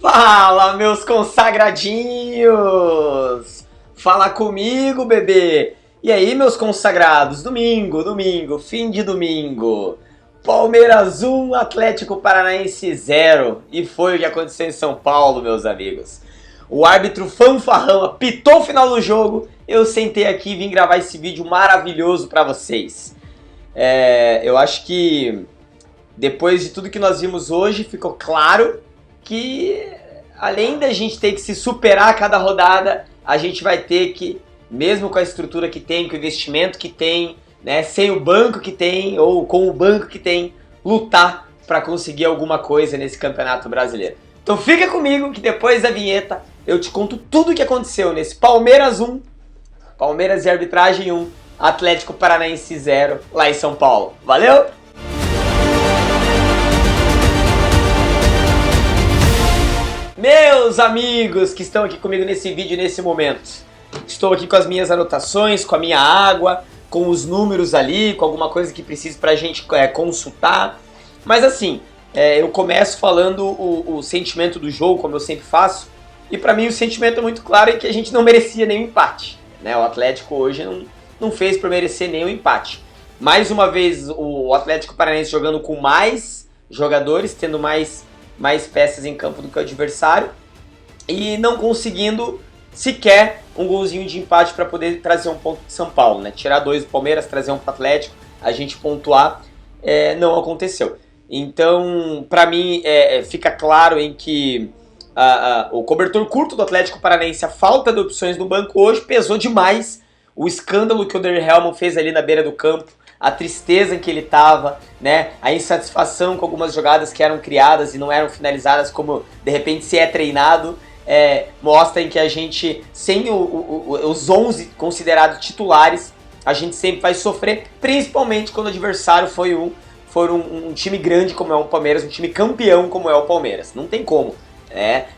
Fala, meus consagradinhos! Fala comigo, bebê! E aí, meus consagrados? Domingo, fim de domingo. Palmeiras 1, Atlético Paranaense 0. E foi o que aconteceu em São Paulo, meus amigos. O árbitro fanfarrão apitou o final do jogo. Eu sentei aqui e vim gravar esse vídeo maravilhoso pra vocês. Eu acho que depois de tudo que nós vimos hoje, ficou claro que além da gente ter que se superar a cada rodada, a gente vai ter que, mesmo com a estrutura que tem, com o investimento que tem, né, sem o banco que tem ou com o banco que tem, lutar para conseguir alguma coisa nesse Campeonato Brasileiro. Então fica comigo que depois da vinheta eu te conto tudo o que aconteceu nesse Palmeiras 1, Palmeiras e arbitragem 1, Atlético Paranaense 0 lá em São Paulo. Valeu? Meus amigos que estão aqui comigo nesse vídeo, nesse momento. Estou aqui com as minhas anotações, com a minha água, com os números ali, com alguma coisa que precise pra gente consultar. Mas assim, eu começo falando o sentimento do jogo, como eu sempre faço. E pra mim o sentimento é muito claro, é que a gente não merecia nenhum empate, né? O Atlético hoje não fez por merecer nenhum empate. Mais uma vez o Atlético Paranaense jogando com mais jogadores, tendo mais peças em campo do que o adversário e não conseguindo sequer um golzinho de empate para poder trazer um ponto de São Paulo, né? Tirar 2 do Palmeiras, trazer um para o Atlético, a gente pontuar, não aconteceu. Então, para mim, fica claro em que o cobertor curto do Atlético Paranaense, a falta de opções no banco hoje pesou demais. O escândalo que o Der Helman fez ali na beira do campo, a tristeza em que ele estava, né? A insatisfação com algumas jogadas que eram criadas e não eram finalizadas como de repente se é treinado, mostra em que a gente, sem os 11 considerados titulares, a gente sempre vai sofrer, principalmente quando o adversário for um time grande como é o Palmeiras, um time campeão como é o Palmeiras. Não tem como.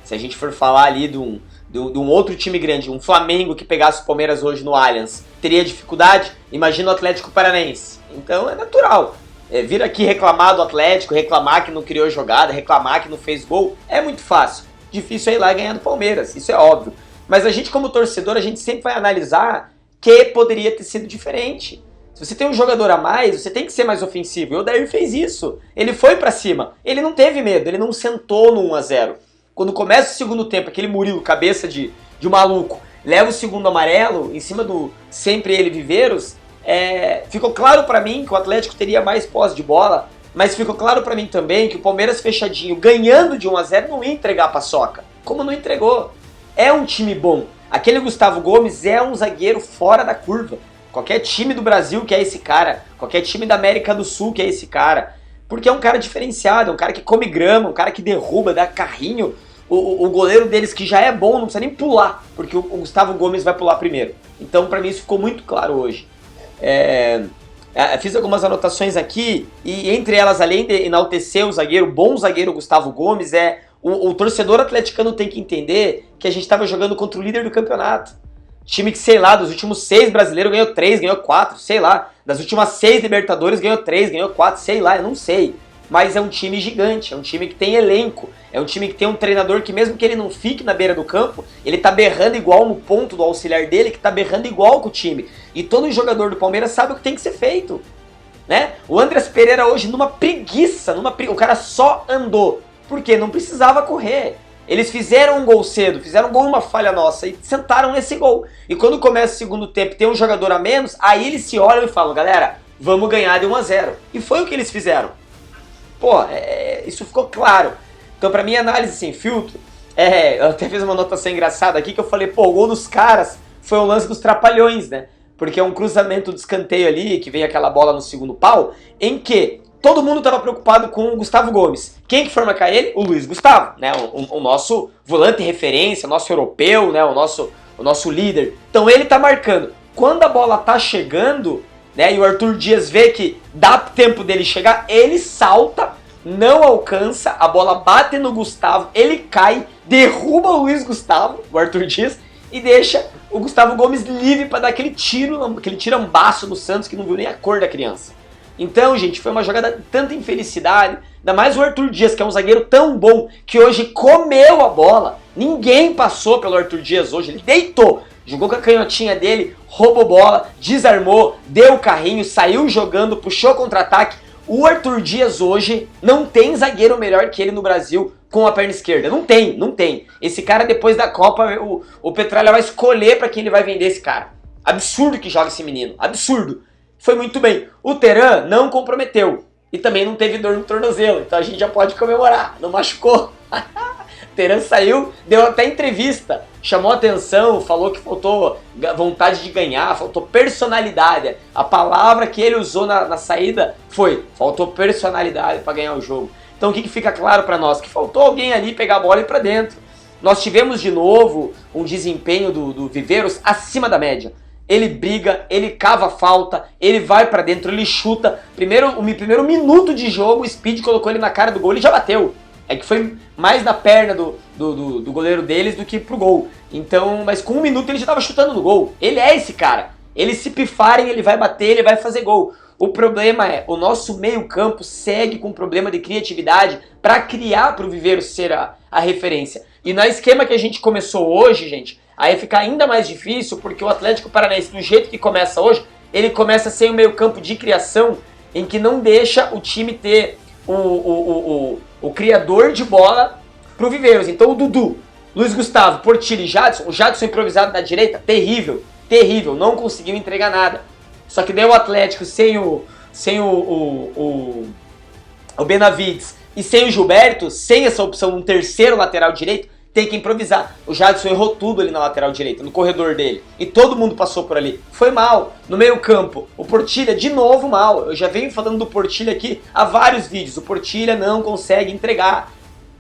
Se a gente for falar ali de um outro time grande, um Flamengo que pegasse o Palmeiras hoje no Allianz, teria dificuldade? Imagina o Atlético Paranaense. Então é natural. Vir aqui reclamar do Atlético, reclamar que não criou jogada, reclamar que não fez gol, é muito fácil. Difícil é ir lá e ganhar do Palmeiras, isso é óbvio. Mas a gente como torcedor, a gente sempre vai analisar que poderia ter sido diferente. Se você tem um jogador a mais, você tem que ser mais ofensivo. E o Odair fez isso. Ele foi pra cima. Ele não teve medo, ele não sentou no 1 a 0. Quando começa o segundo tempo, aquele Murilo, cabeça de maluco, leva o segundo amarelo, em cima do sempre ele Viveiros, ficou claro pra mim que o Atlético teria mais posse de bola, mas ficou claro pra mim também que o Palmeiras fechadinho, ganhando de 1 a 0, não ia entregar a paçoca, como não entregou. É um time bom. Aquele Gustavo Gomes é um zagueiro fora da curva. Qualquer time do Brasil quer esse cara, qualquer time da América do Sul quer esse cara. Porque é um cara diferenciado, é um cara que come grama, um cara que derruba, dá carrinho. O goleiro deles, que já é bom, não precisa nem pular, porque o Gustavo Gomes vai pular primeiro. Então, pra mim, isso ficou muito claro hoje. Fiz algumas anotações aqui, e entre elas, além de enaltecer o zagueiro, o bom zagueiro Gustavo Gomes, o torcedor atleticano tem que entender que a gente estava jogando contra o líder do campeonato. Time que, sei lá, dos últimos 6 brasileiros ganhou 3, ganhou 4, sei lá. Das últimas 6 Libertadores ganhou 3, ganhou 4, sei lá, eu não sei. Mas é um time gigante, é um time que tem elenco, é um time que tem um treinador que mesmo que ele não fique na beira do campo, ele tá berrando igual no ponto do auxiliar dele, que tá berrando igual com o time. E todo jogador do Palmeiras sabe o que tem que ser feito, né? O Andreas Pereira hoje numa preguiça, o cara só andou, porque não precisava correr. Eles fizeram um gol cedo, fizeram um gol numa falha nossa e sentaram nesse gol. E quando começa o segundo tempo e tem um jogador a menos, aí eles se olham e falam, galera, vamos ganhar de 1 a 0. E foi o que eles fizeram. Pô, isso ficou claro. Então pra minha análise sem filtro, eu até fiz uma anotação engraçada aqui que eu falei, pô, o gol dos caras foi o lance dos trapalhões, né? Porque é um cruzamento de escanteio ali, que vem aquela bola no segundo pau, em que todo mundo estava preocupado com o Gustavo Gomes. Quem que foi marcar ele? O Luiz Gustavo, né? O nosso volante referência, o nosso europeu, né? O nosso líder. Então ele tá marcando. Quando a bola tá chegando, né? E o Arthur Dias vê que dá tempo dele chegar, ele salta, não alcança, a bola bate no Gustavo, ele cai, derruba o Luiz Gustavo, o Arthur Dias, e deixa o Gustavo Gomes livre para dar aquele tirambaço no Santos que não viu nem a cor da criança. Então, gente, foi uma jogada de tanta infelicidade. Ainda mais o Arthur Dias, que é um zagueiro tão bom, que hoje comeu a bola. Ninguém passou pelo Arthur Dias hoje, ele deitou. Jogou com a canhotinha dele, roubou bola, desarmou, deu o carrinho, saiu jogando, puxou contra-ataque. O Arthur Dias hoje não tem zagueiro melhor que ele no Brasil com a perna esquerda. Não tem, não tem. Esse cara, depois da Copa, o Petralha vai escolher pra quem ele vai vender esse cara. Absurdo que joga esse menino, absurdo. Foi muito bem. O Teran não comprometeu e também não teve dor no tornozelo, então a gente já pode comemorar, não machucou. O Teran saiu, deu até entrevista, chamou atenção, falou que faltou vontade de ganhar, faltou personalidade. A palavra que ele usou na saída foi: faltou personalidade para ganhar o jogo. Então o que fica claro para nós? Que faltou alguém ali pegar a bola e ir para dentro. Nós tivemos de novo um desempenho do Viveiros acima da média. Ele briga, ele cava falta, ele vai pra dentro, ele chuta. Primeiro minuto de jogo, o Speed colocou ele na cara do gol e já bateu. É que foi mais na perna do goleiro deles do que pro gol. Então, mas com um minuto ele já tava chutando no gol. Ele é esse cara. Eles se pifarem, ele vai bater, ele vai fazer gol. O problema é, o nosso meio campo segue com problema de criatividade para criar pro Viveiro ser a referência. E no esquema que a gente começou hoje, gente, aí fica ainda mais difícil, porque o Atlético Paranaense, do jeito que começa hoje, ele começa sem um meio campo de criação, em que não deixa o time ter o criador de bola pro Viveiros. Então o Dudu, Luiz Gustavo, Portilho e Jadson, o Jadson improvisado na direita, terrível, terrível, não conseguiu entregar nada. Só que daí o Atlético sem o Benavides e sem o Gilberto, sem essa opção, um terceiro lateral direito, tem que improvisar. O Jadson errou tudo ali na lateral direita, no corredor dele. E todo mundo passou por ali. Foi mal. No meio campo, o Portilha de novo mal. Eu já venho falando do Portilha aqui há vários vídeos. O Portilha não consegue entregar.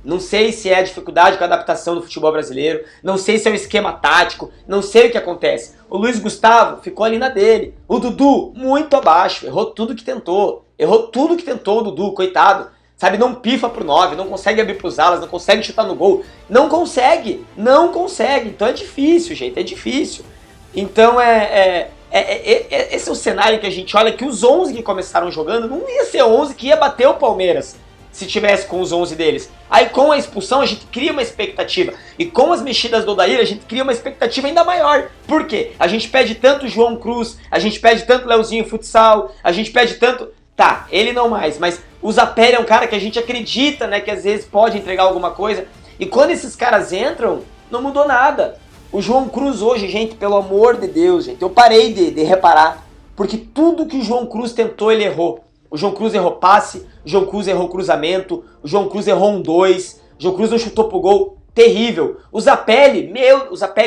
Não sei se é a dificuldade com a adaptação do futebol brasileiro. Não sei se é um esquema tático. Não sei o que acontece. O Luiz Gustavo ficou ali na dele. O Dudu, muito abaixo. Errou tudo que tentou. Errou tudo que tentou o Dudu, coitado. Sabe, não pifa pro 9, não consegue abrir pros alas, não consegue chutar no gol. Não consegue, não consegue. Então é difícil, gente, é difícil. Então esse é o cenário que a gente olha, que os 11 que começaram jogando não ia ser 11 que ia bater o Palmeiras se tivesse com os 11 deles. Aí com a expulsão a gente cria uma expectativa. E com as mexidas do Odair a gente cria uma expectativa ainda maior. Por quê? A gente pede tanto João Cruz, a gente pede tanto Leozinho Futsal, a gente pede tanto... Tá, ele não mais, mas o Zapelli é um cara que a gente acredita, né, que às vezes pode entregar alguma coisa. E quando esses caras entram, não mudou nada. O João Cruz hoje, gente, pelo amor de Deus, gente, eu parei de reparar. Porque tudo que o João Cruz tentou, ele errou. O João Cruz errou passe, o João Cruz errou cruzamento, o João Cruz errou um 2, o João Cruz não chutou pro gol. Terrível. O Zapelli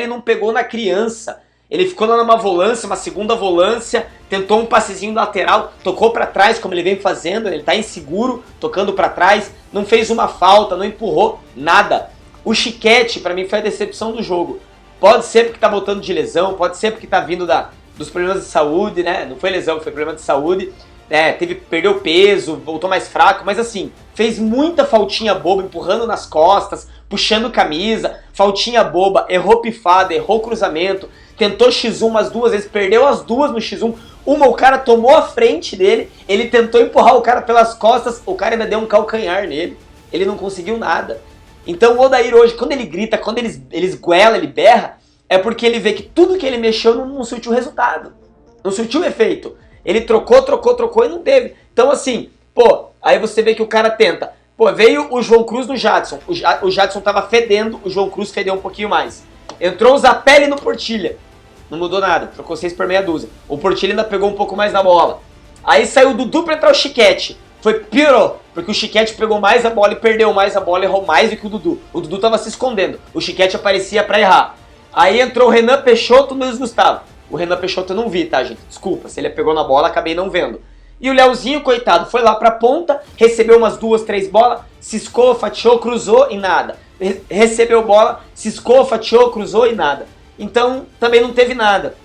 não pegou na criança. Ele ficou lá numa volância, uma segunda volância, tentou um passezinho lateral, tocou pra trás como ele vem fazendo, ele tá inseguro, tocando pra trás, não fez uma falta, não empurrou, nada. O Chiquete, pra mim, foi a decepção do jogo. Pode ser porque tá voltando de lesão, pode ser porque tá vindo dos problemas de saúde, né? Não foi lesão, foi problema de saúde. Perdeu peso, voltou mais fraco, mas assim, fez muita faltinha boba, empurrando nas costas, puxando camisa, faltinha boba, errou pifada, errou cruzamento, tentou X1 umas duas vezes, perdeu as duas no X1, o cara tomou a frente dele, ele tentou empurrar o cara pelas costas, o cara ainda deu um calcanhar nele, ele não conseguiu nada. Então o Odair hoje, quando ele grita, quando ele esguela, ele berra, é porque ele vê que tudo que ele mexeu não surtiu resultado, não surtiu efeito. Ele trocou e não teve. Então assim, pô, aí você vê que o cara tenta. Pô, veio o João Cruz no Jadson. O Jadson tava fedendo, o João Cruz fedeu um pouquinho mais. Entrou o Zapelli no Portilha. Não mudou nada, trocou 6 por meia dúzia. O Portilha ainda pegou um pouco mais na bola. Aí saiu o Dudu pra entrar o Chiquete. Piorou, porque o Chiquete pegou mais a bola e perdeu mais a bola, errou mais do que o Dudu. O Dudu tava se escondendo, o Chiquete aparecia pra errar. Aí entrou o Renan Peixoto no Luiz Gustavo. O Renan Peixoto eu não vi, tá, gente? Desculpa, se ele pegou na bola, acabei não vendo. E o Leozinho, coitado, foi lá pra ponta, recebeu umas 2, 3 bolas, ciscou, fatiou, cruzou e nada. Recebeu bola, ciscou, fatiou, cruzou e nada. Então, também não teve nada.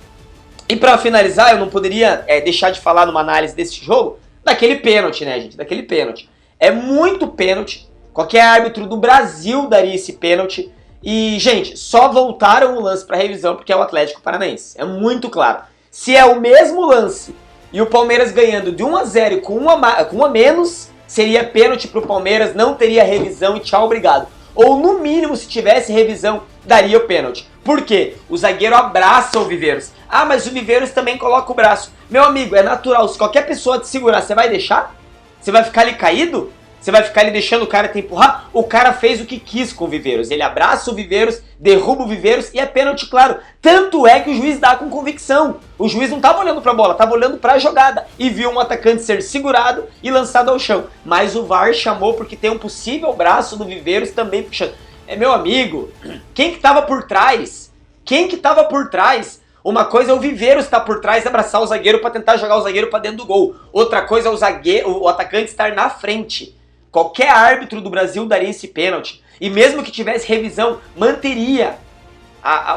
E pra finalizar, eu não poderia deixar de falar numa análise desse jogo, daquele pênalti, né, gente? Daquele pênalti. É muito pênalti. Qualquer árbitro do Brasil daria esse pênalti. E, gente, só voltaram o lance pra revisão porque é o Atlético Paranaense. É muito claro. Se é o mesmo lance e o Palmeiras ganhando de 1-0 e com um a menos, seria pênalti pro Palmeiras, não teria revisão e tchau, obrigado. Ou no mínimo, se tivesse revisão, daria o pênalti. Por quê? O zagueiro abraça o Viveiros. Ah, mas o Viveiros também coloca o braço. Meu amigo, é natural, se qualquer pessoa te segurar, você vai deixar? Você vai ficar ali caído? Você vai ficar ali deixando o cara te empurrar? O cara fez o que quis com o Viveiros. Ele abraça o Viveiros, derruba o Viveiros e é pênalti, claro. Tanto é que o juiz dá com convicção. O juiz não estava olhando para a bola, estava olhando para a jogada. E viu um atacante ser segurado e lançado ao chão. Mas o VAR chamou porque tem um possível braço do Viveiros também puxando. É, meu amigo, quem que estava por trás? Quem que estava por trás? Uma coisa é o Viveiros estar por trás e abraçar o zagueiro para tentar jogar o zagueiro para dentro do gol. Outra coisa é o atacante estar na frente. Qualquer árbitro do Brasil daria esse pênalti. E mesmo que tivesse revisão, manteria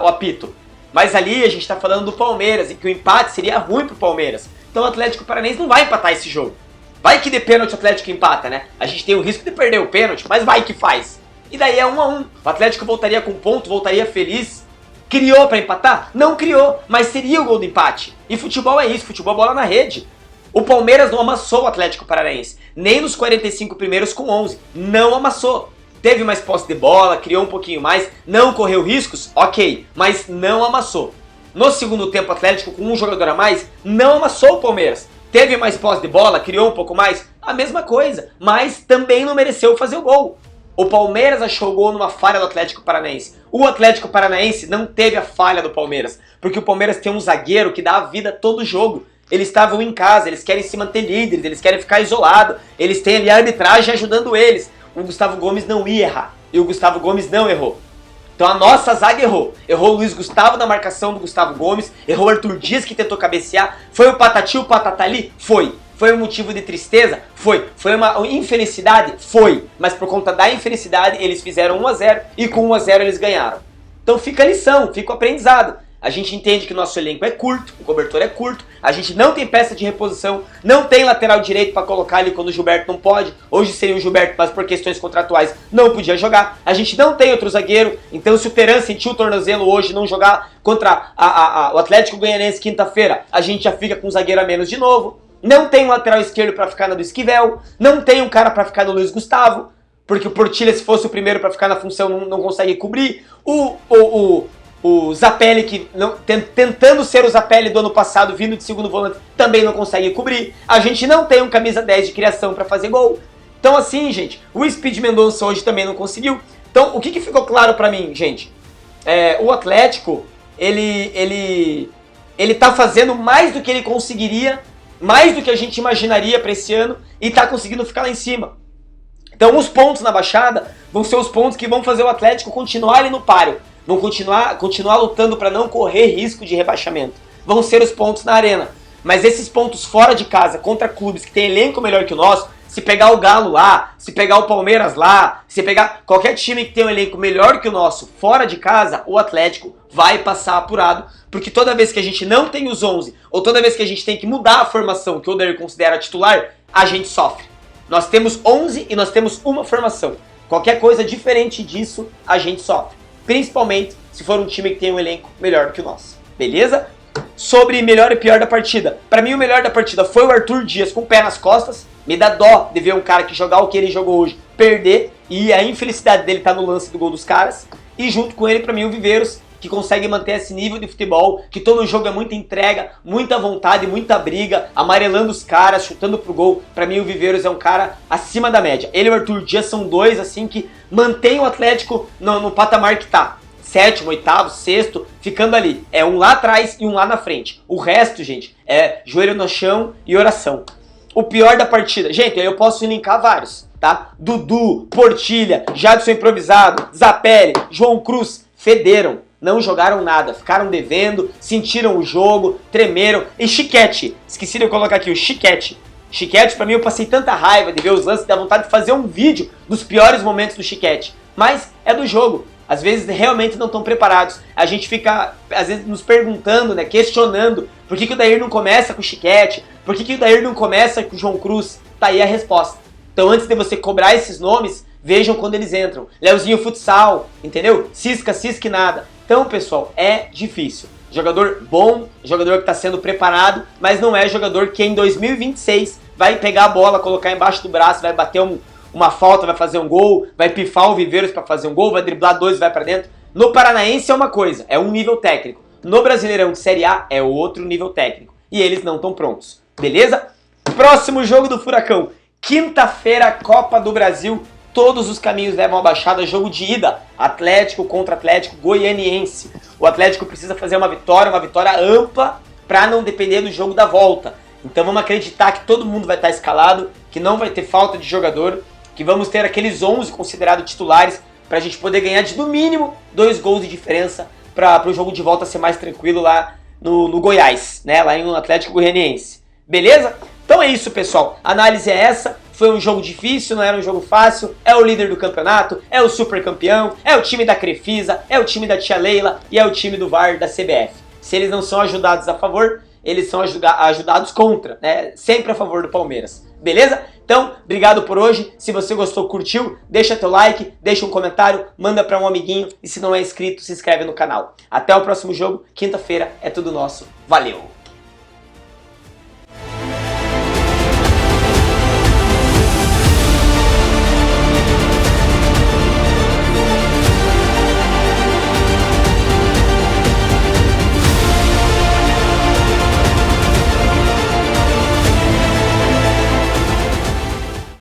o apito. Mas ali a gente está falando do Palmeiras e que o empate seria ruim pro Palmeiras. Então o Atlético Paranaense não vai empatar esse jogo. Vai que de pênalti o Atlético empata, né? A gente tem o risco de perder o pênalti, mas vai que faz. E daí é 1-1. O Atlético voltaria com ponto, voltaria feliz. Criou para empatar? Não criou, mas seria o gol do empate. E futebol é isso, futebol é bola na rede. O Palmeiras não amassou o Atlético Paranaense, nem nos 45 primeiros com 11, não amassou. Teve mais posse de bola, criou um pouquinho mais, não correu riscos, ok, mas não amassou. No segundo tempo, o Atlético com um jogador a mais, não amassou o Palmeiras. Teve mais posse de bola, criou um pouco mais, a mesma coisa, mas também não mereceu fazer o gol. O Palmeiras achou o gol numa falha do Atlético Paranaense. O Atlético Paranaense não teve a falha do Palmeiras, porque o Palmeiras tem um zagueiro que dá a vida todo jogo. Eles estavam em casa, eles querem se manter líderes, eles querem ficar isolados, eles têm ali a arbitragem ajudando eles. O Gustavo Gomes não ia errar, e o Gustavo Gomes não errou. Então a nossa zaga errou. Errou o Luiz Gustavo na marcação do Gustavo Gomes, errou o Arthur Dias que tentou cabecear, foi o Patati, o Patatá ali? Foi. Foi um motivo de tristeza? Foi. Foi uma infelicidade? Foi. Mas por conta da infelicidade, eles fizeram 1-0 e com 1-0 eles ganharam. Então fica a lição, fica o aprendizado. A gente entende que o nosso elenco é curto, o cobertor é curto, a gente não tem peça de reposição, não tem lateral direito para colocar ali quando o Gilberto não pode. Hoje seria o Gilberto, mas por questões contratuais não podia jogar. A gente não tem outro zagueiro, então se o Teran sentiu o tornozelo hoje e não jogar contra o Atlético Goianiense quinta-feira, a gente já fica com um zagueiro a menos de novo. Não tem um lateral esquerdo para ficar na do Esquivel, não tem um cara para ficar no Luiz Gustavo, porque o Portilha, se fosse o primeiro para ficar na função, não consegue cobrir. O Zapelli, que tentando ser o Zapelli do ano passado, vindo de segundo volante, também não consegue cobrir. A gente não tem um camisa 10 de criação para fazer gol. Então assim, gente, o Speed Mendonça hoje também não conseguiu. Então o que ficou claro para mim, gente? O Atlético, ele tá fazendo mais do que ele conseguiria, mais do que a gente imaginaria para esse ano, e tá conseguindo ficar lá em cima. Então os pontos na Baixada vão ser os pontos que vão fazer o Atlético continuar ali no páreo. Vão continuar lutando para não correr risco de rebaixamento. Vão ser os pontos na arena. Mas esses pontos fora de casa, contra clubes que têm elenco melhor que o nosso, se pegar o Galo lá, se pegar o Palmeiras lá, se pegar qualquer time que tem um elenco melhor que o nosso fora de casa, o Atlético vai passar apurado. Porque toda vez que a gente não tem os 11, ou toda vez que a gente tem que mudar a formação que o Odair considera titular, a gente sofre. Nós temos 11 e nós temos uma formação. Qualquer coisa diferente disso, a gente sofre. Principalmente se for um time que tem um elenco melhor do que o nosso. Beleza? Sobre melhor e pior da partida. Pra mim o melhor da partida foi o Arthur Dias com o pé nas costas. Me dá dó de ver um cara que jogar o que ele jogou hoje perder. E a infelicidade dele tá no lance do gol dos caras. E junto com ele, pra mim, o Viveiros, que consegue manter esse nível de futebol, que todo jogo é muita entrega, muita vontade, muita briga, amarelando os caras, chutando pro gol. Pra mim o Viveiros é um cara acima da média. Ele e o Arthur Dias são dois assim que mantém o Atlético no patamar que tá. Sétimo, oitavo, sexto, ficando ali. É um lá atrás e um lá na frente. O resto, gente, é joelho no chão e oração. O pior da partida, gente, aí eu posso linkar vários, tá? Dudu, Portilha, Jadson improvisado, Zapelli, João Cruz, federam. Não jogaram nada, ficaram devendo, sentiram o jogo, tremeram. E Chiquete, esqueci de eu colocar aqui o Chiquete. Chiquete, pra mim, eu passei tanta raiva de ver os lances, dá vontade de fazer um vídeo dos piores momentos do Chiquete. Mas é do jogo. Às vezes realmente não estão preparados. A gente fica, às vezes, nos perguntando, né, questionando por que o Odair não começa com o Chiquete, por que o Odair não começa com o João Cruz. Tá aí a resposta. Então antes de você cobrar esses nomes, vejam quando eles entram. Leozinho Futsal, entendeu? Cisca e nada. Então, pessoal, é difícil. Jogador bom, jogador que está sendo preparado, mas não é jogador que em 2026 vai pegar a bola, colocar embaixo do braço, vai bater uma falta, vai fazer um gol, vai pifar o Viveiros para fazer um gol, vai driblar dois e vai para dentro. No Paranaense é uma coisa, é um nível técnico. No Brasileirão de Série A é outro nível técnico. E eles não estão prontos, beleza? Próximo jogo do Furacão. Quinta-feira, Copa do Brasil. Todos os caminhos levam à Baixada, jogo de ida. Atlético contra Atlético Goianiense. O Atlético precisa fazer uma vitória ampla, para não depender do jogo da volta. Então vamos acreditar que todo mundo vai estar escalado, que não vai ter falta de jogador, que vamos ter aqueles 11 considerados titulares, para a gente poder ganhar de, no mínimo, 2 gols de diferença, para o jogo de volta ser mais tranquilo lá no Goiás, né? Lá no Atlético Goianiense. Beleza? Então é isso, pessoal. A análise é essa. Foi um jogo difícil, não era um jogo fácil. É o líder do campeonato, é o super campeão, é o time da Crefisa, é o time da Tia Leila e é o time do VAR da CBF. Se eles não são ajudados a favor, eles são ajudados contra, né? Sempre a favor do Palmeiras. Beleza? Então, obrigado por hoje. Se você gostou, curtiu, deixa teu like, deixa um comentário, manda para um amiguinho e se não é inscrito, se inscreve no canal. Até o próximo jogo, quinta-feira, é tudo nosso. Valeu!